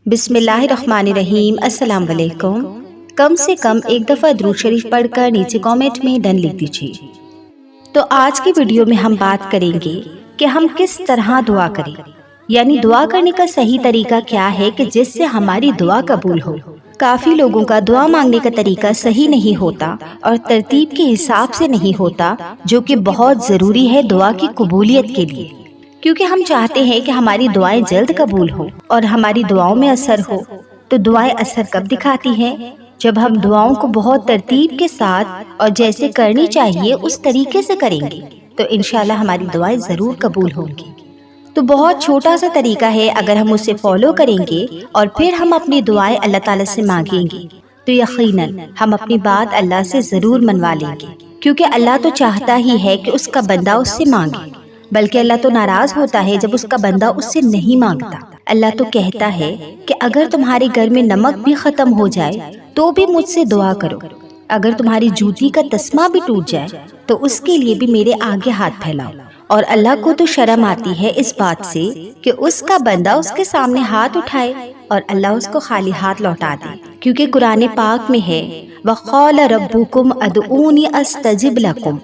بسم اللہ الرحمن الرحیم۔ السلام علیکم۔ کم سے کم ایک دفعہ درود شریف پڑھ کر نیچے کامنٹ میں ڈن لکھ دیجیے۔ تو آج کی ویڈیو میں ہم بات کریں گے کہ ہم کس طرح دعا کریں، یعنی دعا کرنے کا صحیح طریقہ کیا ہے کہ جس سے ہماری دعا قبول ہو۔ کافی لوگوں کا دعا مانگنے کا طریقہ صحیح نہیں ہوتا اور ترتیب کے حساب سے نہیں ہوتا، جو کہ بہت ضروری ہے دعا کی قبولیت کے لیے، کیونکہ ہم چاہتے ہیں کہ ہماری دعائیں جلد قبول ہو اور ہماری دعاؤں میں اثر ہو۔ تو دعائیں اثر کب دکھاتی ہیں؟ جب ہم دعاؤں کو بہت ترتیب کے ساتھ اور جیسے کرنی چاہیے اس طریقے سے کریں گے تو انشاءاللہ ہماری دعائیں ضرور قبول ہوں گی۔ تو بہت چھوٹا سا طریقہ ہے، اگر ہم اسے فالو کریں گے اور پھر ہم اپنی دعائیں اللہ تعالیٰ سے مانگیں گے تو یقیناً ہم اپنی بات اللہ سے ضرور منوا لیں گے، کیونکہ اللہ تو چاہتا ہی ہے کہ اس کا بندہ اس سے مانگے، بلکہ اللہ تو ناراض ہوتا ہے جب اس کا بندہ اس سے نہیں مانگتا۔ اللہ تو کہتا ہے کہ اگر تمہارے گھر میں نمک بھی ختم ہو جائے تو بھی مجھ سے دعا کرو، اگر تمہاری جوتی کا تسمہ بھی ٹوٹ جائے تو اس کے لیے بھی میرے آگے ہاتھ پھیلاؤ۔ اور اللہ کو تو شرم آتی ہے اس بات سے کہ اس کا بندہ اس کے سامنے ہاتھ اٹھائے اور اللہ اس کو خالی ہاتھ لوٹا دے، کیونکہ قرآن پاک میں ہے وَقَالَ رَبُّكُمْ أَدْعُونِي أَسْتَجِبْ لَكُمْ،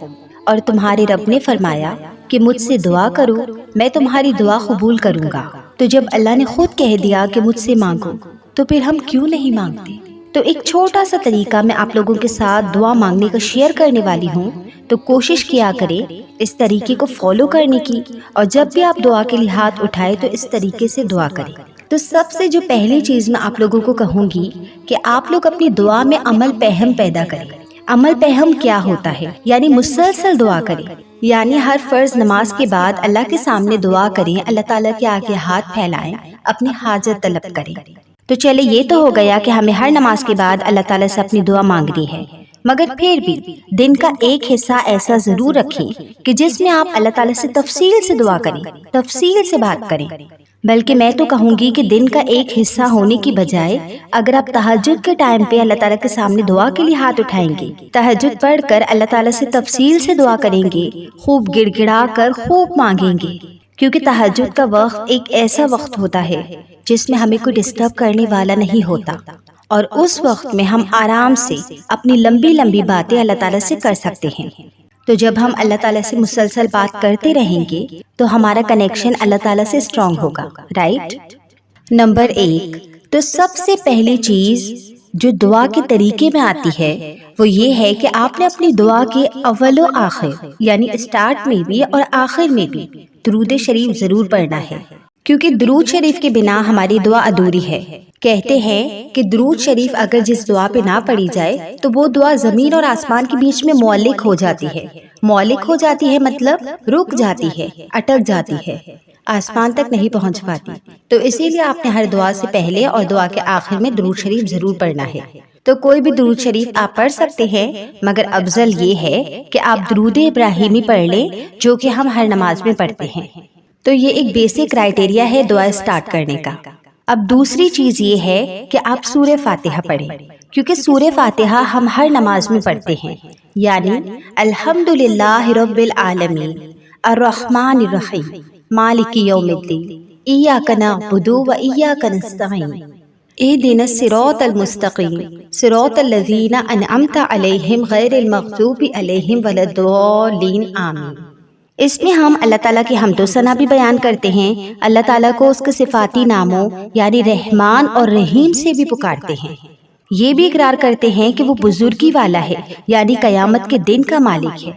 اور تمہارے رب نے فرمایا کہ مجھ سے دعا کرو، میں تمہاری دعا قبول کروں گا۔ تو جب اللہ نے خود کہہ دیا کہ مجھ سے مانگو تو پھر ہم کیوں نہیں مانگتے؟ تو ایک چھوٹا سا طریقہ میں آپ لوگوں کے ساتھ دعا مانگنے کا شیئر کرنے والی ہوں، تو کوشش کیا کریں اس طریقے کو فالو کرنے کی، اور جب بھی آپ دعا کے لیے ہاتھ اٹھائے تو اس طریقے سے دعا کریں۔ تو سب سے جو پہلی چیز میں آپ لوگوں کو کہوں گی کہ آپ لوگ اپنی دعا میں عمل پہم پیدا کریں۔ عمل پہم کیا ہوتا ہے؟ یعنی مسلسل دعا کریں، یعنی ہر فرض نماز کے بعد اللہ کے سامنے دعا کریں، اللہ تعالیٰ کے آگے ہاتھ پھیلائیں، اپنی حاجت طلب کریں۔ تو چلے یہ تو ہو گیا کہ ہمیں ہر نماز کے بعد اللہ تعالیٰ سے اپنی دعا مانگنی ہے، مگر پھر بھی دن کا ایک حصہ ایسا ضرور رکھیں کہ جس میں آپ اللہ تعالیٰ سے تفصیل سے دعا کریں، تفصیل سے بات کریں۔ بلکہ میں تو کہوں گی کہ دن کا ایک حصہ ہونے کی بجائے اگر آپ تہجد کے ٹائم پہ اللہ تعالیٰ کے سامنے دعا کے لیے ہاتھ اٹھائیں گے، تہجد پڑھ کر اللہ تعالیٰ سے تفصیل سے دعا کریں گے، خوب گڑ گڑا کر خوب مانگیں گے، کیونکہ تہجد کا وقت ایک ایسا وقت ہوتا ہے جس میں ہمیں کوئی ڈسٹرب کرنے والا نہیں ہوتا، اور اس وقت میں ہم آرام سے اپنی لمبی لمبی باتیں اللہ تعالیٰ سے کر سکتے ہیں۔ تو جب ہم اللہ تعالیٰ سے مسلسل بات کرتے رہیں گے تو ہمارا کنیکشن اللہ تعالیٰ سے اسٹرانگ ہوگا، رائٹ؟ نمبر 1، تو سب سے پہلی چیز جو دعا کے طریقے میں آتی ہے وہ یہ ہے کہ آپ نے اپنی دعا کے اول و آخر، یعنی اسٹارٹ میں بھی اور آخر میں بھی درود شریف ضرور پڑھنا ہے، کیونکہ درود شریف کے بنا ہماری دعا ادھوری ہے۔ کہتے ہیں کہ درود شریف اگر جس دعا پہ نہ پڑھی جائے تو وہ دعا زمین اور آسمان کے بیچ میں معلق ہو جاتی ہے۔ معلق ہو جاتی ہے مطلب رک جاتی ہے، اٹک جاتی ہے، آسمان تک نہیں پہنچ پاتی۔ تو اسی لیے آپ نے ہر دعا سے پہلے اور دعا کے آخر میں درود شریف ضرور پڑھنا ہے۔ تو کوئی بھی درود شریف آپ پڑھ سکتے ہیں، مگر افضل یہ ہے کہ آپ درود ابراہیمی پڑھ لیں، جو کہ ہم ہر نماز میں پڑھتے ہیں۔ تو یہ ایک بیسک کرائیٹیریا ہے دعا اسٹارٹ کرنے کا۔ اب دوسری چیز یہ ہے کہ آپ سورہ فاتحہ پڑھیں، کیونکہ سورہ فاتحہ ہم ہر نماز میں پڑھتے ہیں، یعنی الحمدللہ رب العالمین الرحمن الرحیم مالک یوم الدین ایاک نعبد و ایاک نستعین اہدنا الصراط المستقیم صراط الذین انعمت علیہم غیر المغضوب علیہم ولا الضالین آمین۔ اس میں ہم اللہ تعالیٰ کی حمد و ثنا بھی بیان کرتے ہیں، اللہ تعالیٰ کو اس کے صفاتی ناموں یعنی رحمان اور رحیم سے بھی پکارتے ہیں، یہ بھی اقرار کرتے ہیں کہ وہ بزرگی والا ہے، یعنی قیامت کے دن کا مالک ہے،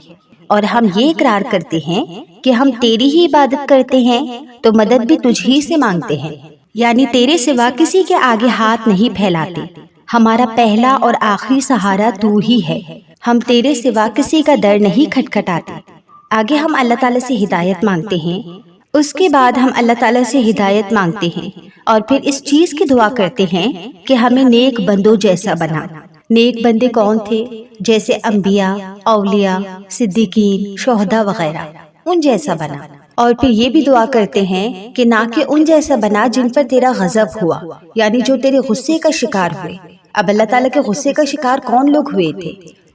اور ہم یہ اقرار کرتے ہیں کہ ہم تیری ہی عبادت کرتے ہیں تو مدد بھی تجھ ہی سے مانگتے ہیں، یعنی تیرے سوا کسی کے آگے ہاتھ نہیں پھیلاتے، ہمارا پہلا اور آخری سہارا تو ہی ہے، ہم تیرے سوا کسی کا در نہیں کھٹکھٹاتے۔ آگے ہم اللہ تعالیٰ سے ہدایت مانگتے ہیں، اس کے بعد ہم اللہ تعالیٰ سے ہدایت مانگتے ہیں اور پھر اس چیز کی دعا کرتے ہیں کہ ہمیں نیک بندوں جیسا بنا۔ نیک بندے کون تھے؟ جیسے انبیاء، اولیاء، صدیقین، شہداء وغیرہ، ان جیسا بنا۔ اور پھر یہ بھی دعا کرتے ہیں کہ نہ کہ ان جیسا بنا جن پر تیرا غضب ہوا، یعنی جو تیرے غصے کا شکار ہوئے۔ اب اللہ تعالیٰ کے غصے کا شکار کون لوگ ہوئے تھے؟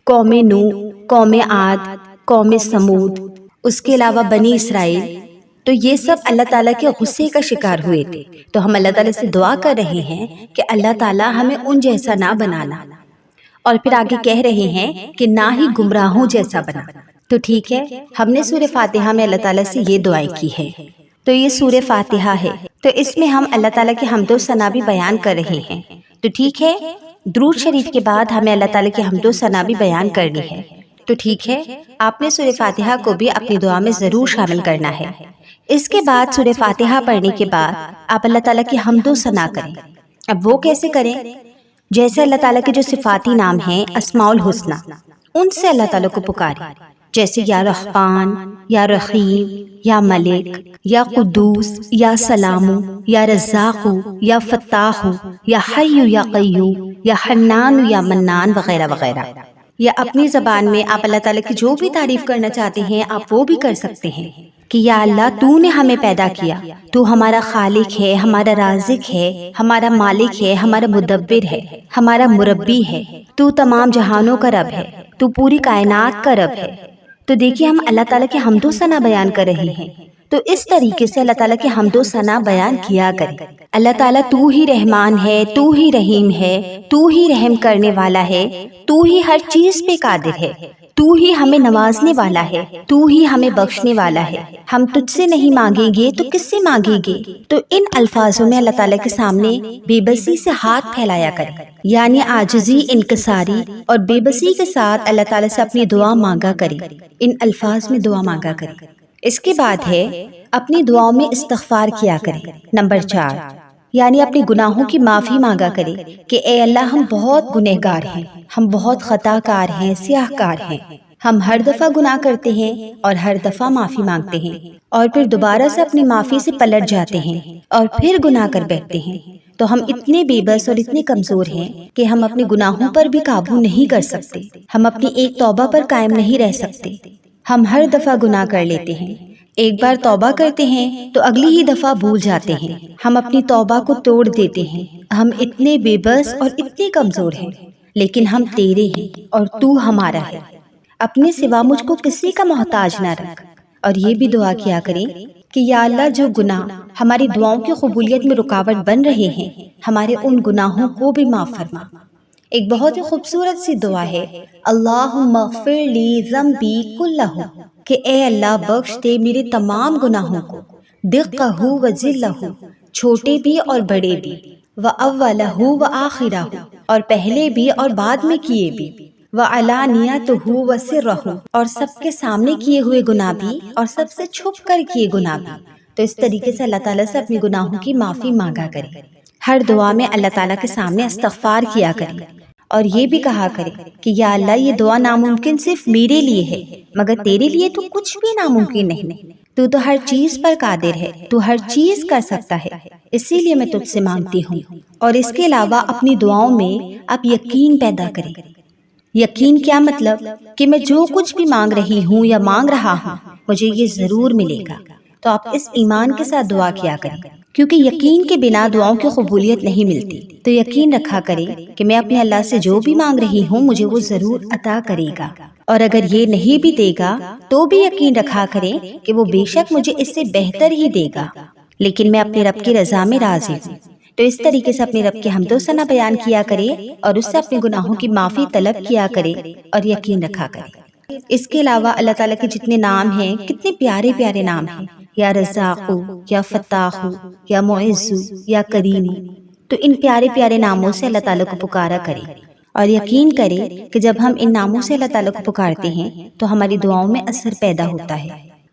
قوم نوح، قوم عاد، قوم سمود، اس کے علاوہ بنی اسرائیل، تو یہ سب اللہ تعالیٰ کے غصے کا شکار ہوئے تھے۔ تو ہم اللہ تعالیٰ سے دعا کر رہے ہیں کہ اللہ تعالیٰ ہمیں ان جیسا نہ بنانا، اور پھر آگے کہہ رہے ہیں کہ نہ ہی گمراہوں جیسا بنا۔ تو ٹھیک ہے، ہم نے سورہ فاتحہ میں اللہ تعالیٰ سے یہ دعائیں کی ہے۔ تو یہ سورہ فاتحہ ہے، تو اس میں ہم اللہ تعالیٰ کی حمد و ثنا بھی بیان کر رہے ہیں۔ تو ٹھیک ہے، درود شریف کے بعد ہمیں اللہ تعالیٰ کی حمد و ثنا بھی بیان کرنی ہے۔ تو ٹھیک ہے، آپ نے سورہ فاتحہ کو بھی اپنی دعا میں ضرور شامل کرنا ہے۔ اس کے بعد سورہ فاتحہ پڑھنے کے بعد آپ اللہ تعالیٰ کی حمد و ثنا کریں۔ اب وہ کیسے کریں؟ جیسے اللہ تعالیٰ کے جو صفاتی نام ہیں اسماء الحسنی، ان سے اللہ تعالیٰ کو پکاریں، جیسے یا رحمان، یا رحیم، یا ملک، یا قدوس، یا سلام، یا رزاق، یا فتاح، یا حی یا قیوم، یا حنان یا منان وغیرہ وغیرہ۔ یا اپنی زبان میں آپ اللہ تعالیٰ کی جو بھی تعریف کرنا چاہتے ہیں آپ وہ بھی کر سکتے ہیں کہ یا اللہ تو نے ہمیں پیدا کیا، تو ہمارا خالق ہے، ہمارا رازق ہے، ہمارا مالک ہے، ہمارا مدبر ہے، ہمارا مربی ہے، تو تمام جہانوں کا رب ہے، تو پوری کائنات کا رب ہے۔ تو دیکھیے ہم اللہ تعالیٰ کی حمد و ثنا بیان کر رہے ہیں، تو اس طریقے سے اللہ تعالیٰ کی حمد و ثنا بیان کیا کریں۔ اللہ تعالیٰ تو ہی رحمان ہے، تو ہی رحیم ہے، تو ہی رحم کرنے والا ہے، تو ہی ہر چیز پہ قادر ہے، تو ہی ہمیں نوازنے والا ہے، تو ہی ہمیں بخشنے والا ہے۔ ہم تجھ سے نہیں مانگیں گے تو کس سے مانگیں گے؟ تو ان الفاظوں میں اللہ تعالیٰ کے سامنے بے بسی سے ہاتھ پھیلایا کریں، یعنی عاجزی، انکساری اور بے بسی کے ساتھ اللہ تعالیٰ سے اپنی دعا مانگا کریں، ان الفاظ میں دعا مانگا کریں۔ اس کے بعد ہے اپنی دعاؤں میں استغفار کیا کریں۔ نمبر 4، یعنی اپنے گناہوں کی معافی مانگا کرے کہ اے اللہ ہم بہت گنہگار ہیں، ہم بہت خطا کار ہیں، سیاہ کار ہیں، ہم ہر دفعہ گناہ کرتے ہیں اور ہر دفعہ معافی مانگتے ہیں اور پھر دوبارہ سے اپنی معافی سے پلٹ جاتے ہیں اور پھر گناہ کر بیٹھتے ہیں۔ تو ہم اتنے بے بس اور اتنے کمزور ہیں کہ ہم اپنے گناہوں پر بھی قابو نہیں کر سکتے، ہم اپنی ایک توبہ پر قائم نہیں رہ سکتے، ہم ہر دفعہ گناہ کر لیتے ہیں، ایک بار توبہ کرتے ہیں تو اگلی ہی دفعہ بھول جاتے ہیں، ہم اپنی توبہ کو توڑ دیتے ہیں، ہم اتنے بے بس اور اتنے کمزور ہیں، لیکن ہم تیرے ہیں اور تو ہمارا ہے، اپنے سوا مجھ کو کسی کا محتاج نہ رکھ۔ اور یہ بھی دعا کیا کریں کہ یا اللہ جو گناہ ہماری دعاؤں کی قبولیت میں رکاوٹ بن رہے ہیں، ہمارے ان گناہوں کو بھی معاف فرما۔ ایک بہت ہی خوبصورت سی دعا ہے، اللہم اغفر لی ذنبی کلہ، کہ اے اللہ بخش دے میرے تمام گناہوں کو، دقہ و ذلہ، چھوٹے بھی اور بڑے بھی، و اولہ و آخرہ، اور پہلے بھی اور بعد میں کیے بھی، و علانیتہ و سرہ، اور سب کے سامنے کیے ہوئے گناہ بھی اور سب سے چھپ کر کیے گناہ بھی۔ تو اس طریقے سے اللہ تعالیٰ سے اپنی گناہوں کی معافی مانگا کرے، ہر دعا میں اللہ تعالیٰ کے سامنے استغفار کیا کرے، اور یہ بھی کہا کرے کہ یا اللہ یہ دعا ناممکن صرف میرے لیے ہے، مگر تیرے لیے تو کچھ بھی ناممکن نہیں، تو ہر چیز پر قادر ہے، تو ہر چیز کر سکتا ہے، اسی لیے میں تجھ سے مانگتی ہوں۔ اور اس کے علاوہ اپنی دعاؤں میں آپ یقین پیدا کریں۔ یقین کیا مطلب؟ کہ میں جو کچھ بھی مانگ رہی ہوں یا مانگ رہا ہوں مجھے یہ ضرور ملے گا۔ تو آپ اس ایمان کے ساتھ دعا کیا کریں، کیونکہ یقین کے بنا دعاؤں کی قبولیت نہیں ملتی۔ تو یقین رکھا کرے کہ میں اپنے اللہ سے جو بھی مانگ رہی ہوں مجھے وہ ضرور عطا کرے گا، اور اگر یہ نہیں بھی دے گا تو بھی یقین رکھا کرے کہ وہ بے شک مجھے اس سے بہتر ہی دے گا، لیکن میں اپنے رب کی رضا میں راضی ہوں۔ تو اس طریقے سے اپنے رب کی حمد و ثنا بیان کیا کرے اور اس سے اپنے گناہوں کی معافی طلب کیا کرے اور یقین رکھا کرے۔ اس کے علاوہ اللہ تعالیٰ کے جتنے نام ہیں، کتنے پیارے پیارے نام ہیں، یا رزاق، یا فتاح، یا معز، یا کریم، تو ان پیارے پیارے ناموں سے اللہ تعالیٰ کو پکارا کرے اور یقین کرے کہ جب ہم ان ناموں سے اللہ تعالیٰ کو پکارتے ہیں تو ہماری دعاؤں میں اثر پیدا ہوتا ہے۔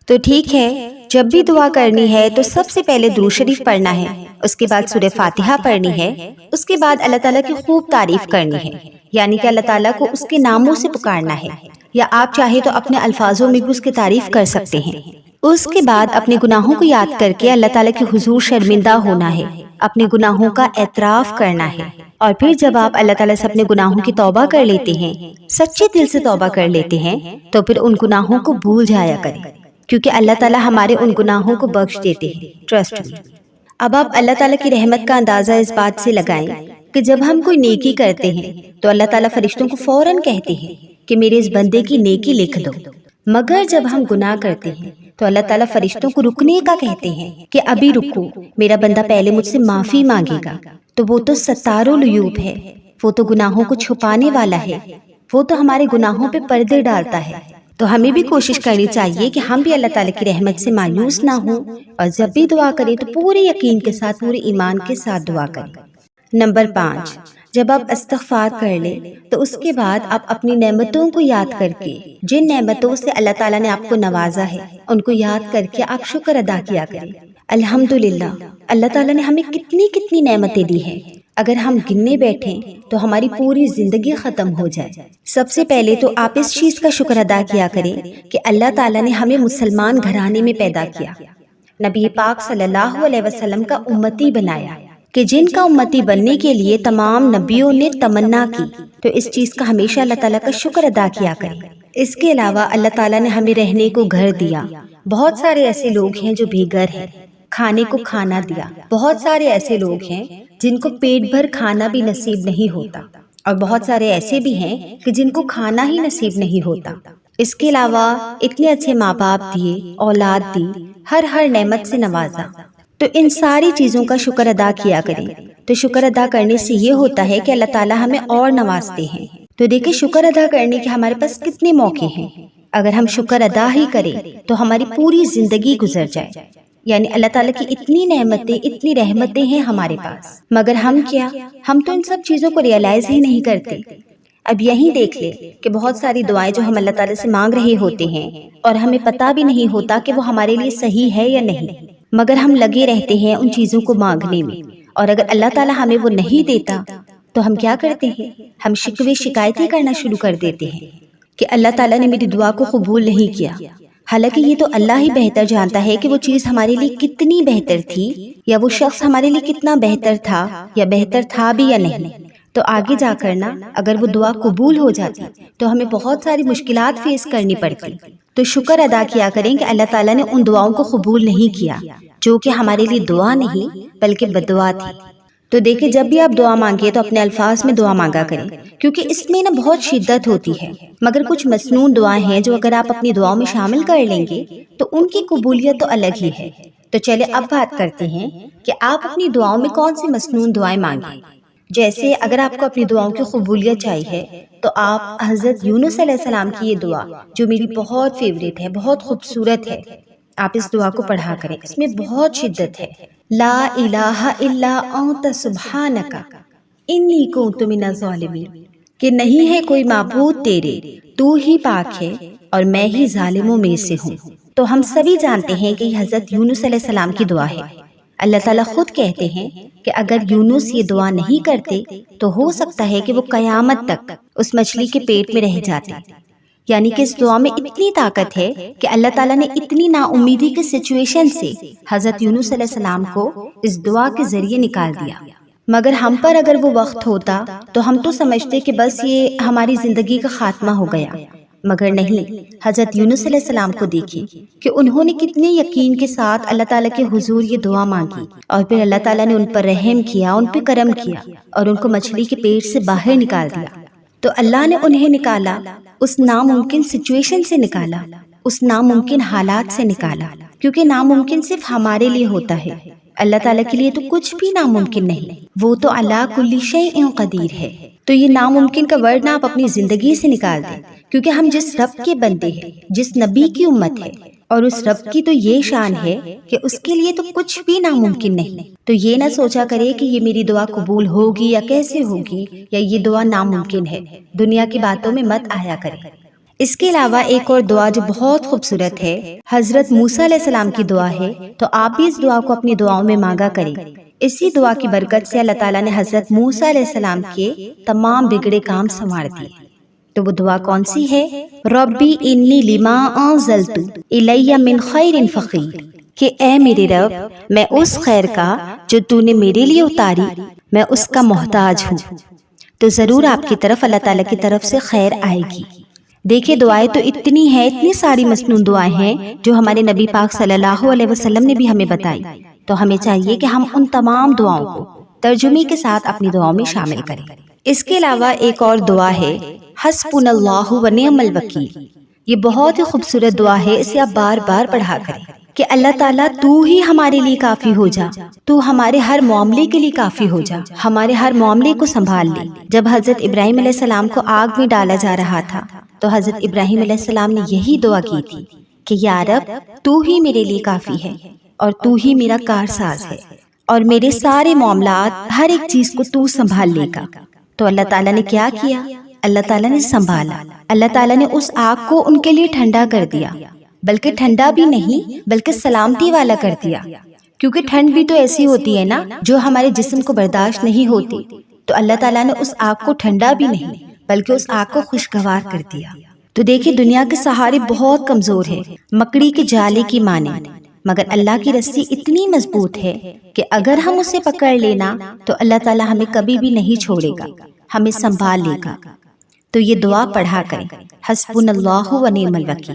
تو ٹھیک ہے، جب بھی دعا کرنی ہے تو سب سے پہلے درود شریف پڑھنا ہے، اس کے بعد سورہ فاتحہ پڑھنی ہے، اس کے بعد اللہ تعالیٰ کی خوب تعریف کرنی ہے، یعنی کہ اللہ تعالیٰ کو اس کے ناموں سے پکارنا ہے، یا آپ چاہے تو اپنے الفاظوں میں بھی اس کی تعریف کر سکتے ہیں۔ اس کے بعد اپنے گناہوں کو یاد کر کے اللہ تعالیٰ کے حضور شرمندہ ہونا ہے، اپنے گناہوں کا اعتراف کرنا ہے، اور پھر جب آپ اللہ تعالیٰ سے اپنے گناہوں کی توبہ کر لیتے ہیں، سچے دل سے توبہ کر لیتے ہیں، تو پھر ان گناہوں کو بھول جایا کریں، کیونکہ اللہ تعالیٰ ہمارے ان گناہوں کو بخش دیتے ہیں، ٹرسٹ می۔ اب آپ اللہ تعالیٰ کی رحمت کا اندازہ اس بات سے لگائیں کہ جب ہم کوئی نیکی کرتے ہیں تو اللہ تعالیٰ فرشتوں کو فوراً کہتے ہیں کہ میرے اس بندے کی نیکی لکھ دو، مگر جب ہم گناہ کرتے ہیں تو اللہ تعالیٰ فرشتوں کو رکنے کا کہتے ہیں کہ ابھی رکو، میرا بندہ پہلے مجھ سے معافی مانگے گا۔ تو وہ تو ستار العیوب ہے، وہ تو گناہوں کو چھپانے والا ہے، وہ تو ہمارے گناہوں پہ پردے ڈالتا ہے۔ تو ہمیں بھی کوشش کرنی چاہیے کہ ہم بھی اللہ تعالیٰ کی رحمت سے مایوس نہ ہوں، اور جب بھی دعا کریں تو پورے یقین کے ساتھ، پورے ایمان کے ساتھ دعا کریں۔ نمبر 5، جب آپ استغفار کر لیں تو اس کے بعد آپ اپنی نعمتوں کو یاد کر کے، جن نعمتوں سے اللہ تعالیٰ نے آپ کو نوازا ہے، ان کو یاد کر کے آپ شکر ادا کیا کریں۔ الحمدللہ، اللہ تعالیٰ نے ہمیں کتنی نعمتیں دی ہیں، اگر ہم گننے بیٹھیں تو ہماری پوری زندگی ختم ہو جائے۔ سب سے پہلے تو آپ اس چیز کا شکر ادا کیا کریں کہ اللہ تعالیٰ نے ہمیں مسلمان گھرانے میں پیدا کیا، نبی پاک صلی اللہ علیہ وسلم کا امتی بنایا، کہ جن کا امتی بننے کے لیے تمام نبیوں نے تمنا کی، تو اس چیز کا ہمیشہ اللہ تعالیٰ کا شکر ادا کیا کریں۔ اس کے علاوہ اللہ تعالیٰ نے ہمیں رہنے کو گھر دیا، بہت سارے ایسے لوگ ہیں جو بے گھر ہیں، کھانے کو کھانا دیا، بہت سارے ایسے لوگ ہیں جن کو پیٹ بھر کھانا بھی نصیب نہیں ہوتا، اور بہت سارے ایسے بھی ہیں کہ جن کو کھانا ہی نصیب نہیں ہوتا۔ اس کے علاوہ اتنے اچھے ماں باپ دیے، اولاد دی، ہر نعمت سے نوازا، تو ان ساری چیزوں کا شکر ادا کیا کریں۔ تو شکر ادا کرنے سے یہ ہوتا ہے کہ اللہ تعالیٰ ہمیں اور نوازتے ہیں۔ تو دیکھیں شکر ادا کرنے کے ہمارے پاس کتنے موقع ہیں، اگر ہم شکر ادا ہی کریں تو ہماری پوری زندگی گزر جائے۔ یعنی اللہ تعالیٰ کی اتنی نعمتیں، اتنی رحمتیں ہیں ہمارے پاس، مگر ہم تو ان سب چیزوں کو ریئلائز ہی نہیں کرتے۔ اب یہی دیکھ لیں کہ بہت ساری دعائیں جو ہم اللہ تعالیٰ سے مانگ رہے ہوتے ہیں اور ہمیں پتہ بھی نہیں ہوتا کہ وہ ہمارے لیے صحیح ہے یا نہیں، مگر ہم لگے رہتے ہیں ان چیزوں کو مانگنے میں، اور اگر اللہ تعالیٰ ہمیں وہ نہیں دیتا تو ہم کیا کرتے ہیں، ہم شکوے شکایتیں کرنا شروع کر دیتے ہیں کہ اللہ تعالیٰ نے میری دعا کو قبول نہیں کیا، حالانکہ یہ تو اللہ ہی بہتر جانتا ہے کہ وہ چیز ہمارے لیے کتنی بہتر تھی، یا وہ شخص ہمارے لیے کتنا بہتر تھا، یا بہتر تھا بھی یا نہیں۔ تو آگے جا کر اگر وہ دعا قبول ہو جاتی تو ہمیں بہت ساری مشکلات فیس کرنی پڑتی۔ تو شکر ادا کیا کریں کہ اللہ تعالیٰ نے ان دعاؤں کو قبول نہیں کیا جو کہ ہمارے لیے دعا نہیں بلکہ بددعا تھی۔ تو دیکھیں جب بھی آپ دعا مانگیے تو اپنے الفاظ میں دعا مانگا کریں، کیونکہ اس میں بہت شدت ہوتی ہے، مگر کچھ مسنون دعائیں ہیں جو اگر آپ اپنی دعاؤں میں شامل کر لیں گے تو ان کی قبولیت تو الگ ہی ہے۔ تو چلے اب بات کرتے ہیں کہ آپ اپنی دعاؤں میں کون سی مسنون دعائیں مانگیں۔ جیسے اگر آپ کو اپنی دعاؤں کی قبولیت چاہیے تو آپ حضرت یونس علیہ السلام کی یہ دعا جو میری بہت فیوریٹ ہے، بہت خوبصورت ہے، آپ اس دعا کو پڑھا کریں، اس میں بہت شدت ہے۔ لا الہ الا انت سبحانک انی کنت من الظالمین، کہ نہیں ہے کوئی معبود تیرے، تو ہی پاک ہے اور میں ہی ظالموں میں سے ہوں۔ تو ہم سبھی جانتے ہیں کہ یہ حضرت یونس علیہ السلام کی دعا ہے۔ اللہ تعالیٰ خود کہتے ہیں کہ اگر یونس یہ دعا نہیں کرتے تو ہو سکتا ہے کہ وہ قیامت تک اس مچھلی کے پیٹ میں رہ جاتے۔ یعنی کہ اس دعا میں اتنی طاقت ہے کہ اللہ تعالیٰ نے اتنی نا امیدی کے سچویشن سے حضرت یونس علیہ السلام کو اس دعا کے ذریعے نکال دیا۔ مگر ہم پر اگر وہ وقت ہوتا تو ہم تو سمجھتے کہ بس یہ ہماری زندگی کا خاتمہ ہو گیا، مگر نہیں، حضرت یونس علیہ السلام کو دیکھیں کہ انہوں نے کتنے یقین کے ساتھ اللہ تعالیٰ کے حضور یہ دعا مانگی، اور پھر اللہ تعالیٰ نے ان پر رحم کیا، ان پہ کرم کیا اور ان کو مچھلی کے پیٹ سے باہر نکال دیا۔ تو اللہ نے انہیں نکالا، اس ناممکن سچویشن سے نکالا، اس ناممکن حالات سے نکالا، کیونکہ ناممکن صرف ہمارے لیے ہوتا ہے، اللہ تعالیٰ کے لیے تو کچھ بھی ناممکن نہیں، وہ تو علی کل شیء قدیر ہے۔ تو یہ ناممکن کا ورڈ آپ اپنی زندگی سے نکال دیں، کیونکہ ہم جس رب کے بندے ہیں، جس نبی کی امت ہے، اور اس رب کی تو یہ شان ہے کہ اس کے لیے تو کچھ بھی ناممکن نہیں۔ تو یہ نہ سوچا کرے کہ یہ میری دعا قبول ہوگی یا کیسے ہوگی، یا یہ دعا ناممکن ہے، دنیا کی باتوں میں مت آیا کرے۔ اس کے علاوہ ایک اور دعا جو بہت خوبصورت ہے، حضرت موسیٰ علیہ السلام کی دعا ہے، تو آپ بھی اس دعا کو اپنی دعاؤں میں مانگا کریں۔ اسی دعا کی برکت سے اللہ تعالیٰ نے حضرت موسیٰ علیہ السلام کے تمام بگڑے کام سنوار دیے۔ تو وہ دعا کون سی ہے؟ ربی انی لما انزلت الی من خیر فقیر، کہ اے میرے رب، میں اس خیر کا جو تو نے میرے لیے اتاری، میں اس کا محتاج ہوں۔ تو ضرور آپ کی طرف اللہ تعالیٰ کی طرف سے خیر آئے گی۔ دیکھیں دعائیں تو اتنی ہیں، اتنی ساری مسنون دعائیں ہیں جو ہمارے نبی پاک صلی اللہ علیہ وسلم نے بھی ہمیں بتائی۔ تو ہمیں چاہیے کہ ہم ان تمام دعاؤں کو ترجمے کے ساتھ اپنی دعاؤں میں شامل کریں۔ اس کے علاوہ ایک اور دعا ہے، حسبنا اللہ و نعم الوکیل، یہ بہت ہی خوبصورت دعا ہے، اسے آپ بار بار پڑھا کریں کہ اللہ تعالیٰ تو ہی ہمارے لیے کافی ہو جا، تو ہمارے ہر معاملے کے لیے کافی ہو جا، ہمارے ہر معاملے کو سنبھال لے۔ جب حضرت ابراہیم علیہ السلام کو آگ میں ڈالا جا رہا تھا تو حضرت ابراہیم علیہ السلام نے یہی دعا کی تھی کہ یا رب تو ہی میرے لیے کافی ہے اور تو ہی میرا کارساز ہے اور میرے سارے معاملات، ہر ایک چیز کو تو سنبھال لے گا۔ تو اللہ تعالیٰ نے کیا کیا؟ اللہ تعالیٰ نے سنبھالا۔ اللہ تعالیٰ نے اس آگ کو ان کے لیے ٹھنڈا کر دیا، بلکہ ٹھنڈا بھی نہیں بلکہ سلامتی والا کر دیا، کیونکہ ٹھنڈ بھی تو ایسی ہوتی ہے نا جو ہمارے جسم کو برداشت نہیں ہوتی۔ تو اللہ تعالیٰ نے اس آگ کو ٹھنڈا بھی نہیں بلکہ اس آگ کو خوشگوار کر دیا۔ تو دیکھیں دنیا کے سہارے بہت کمزور ہے، مکڑی کے جالے کی مانند، مگر اللہ کی رسی اتنی مضبوط ہے کہ اگر ہم اسے پکڑ لینا تو اللہ تعالیٰ ہمیں کبھی بھی نہیں چھوڑے گا، ہمیں سنبھال لے گا۔ تو یہ دعا پڑھا کریں، حسبنا اللہ و نعم الوکیل۔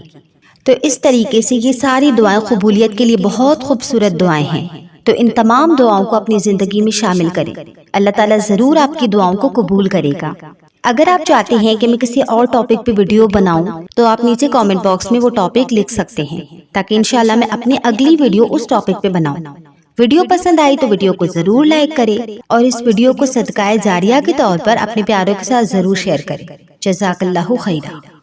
تو اس طریقے سے یہ ساری دعائیں قبولیت کے لیے بہت خوبصورت دعائیں ہیں، تو ان تمام دعاؤں کو اپنی زندگی میں شامل کریں، اللہ تعالیٰ ضرور آپ کی دعاؤں کو قبول کرے گا۔ اگر آپ چاہتے ہیں کہ میں کسی اور ٹاپک پہ ویڈیو بناؤں تو آپ نیچے کامنٹ باکس میں وہ ٹاپک لکھ سکتے ہیں تاکہ انشاءاللہ میں اپنی اگلی ویڈیو اس ٹاپک پہ بناؤں۔ ویڈیو پسند آئی تو ویڈیو کو ضرور لائک کریں اور اس ویڈیو کو صدقہ جاریہ کے طور پر اپنے پیاروں کے ساتھ ضرور شیئر کریں۔ جزاک اللہ خیرہ۔